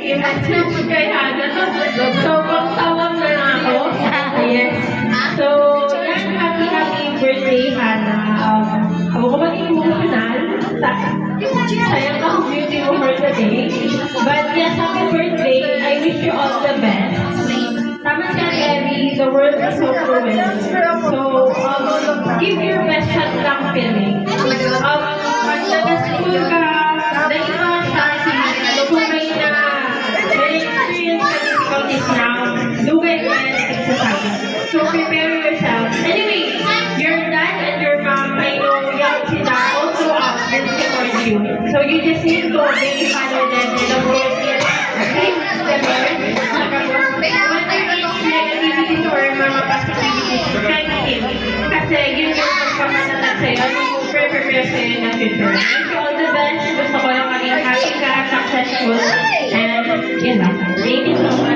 I-message kay Hana. Sobrang tawag na ako. Yes. So, yan, happy birthday, Hana. Ako ko maging emotional. Sayang ako beauty mo for today. But yes, happy birthday. I wish you all the best. Tama siya, Debbie. The world is so cruel. So, give your best shot lang feeling. Pag nag-school ka, dahil mga siya, kung may experience ka difficulties now, lugay ka na nagsasabi. So, prepare yourself. Anyway, your dad and your mom, I know young sila also will support you. So, you just need to really follow them in the world here. Okay? Negativities or mga positivities, negative. Kasi yun yung magpapatatak sa'yo, prepare sa'yo na future. Wish you all the best. Gusto ko lang maging happy ka, successful, and yun lang. Thank you so much.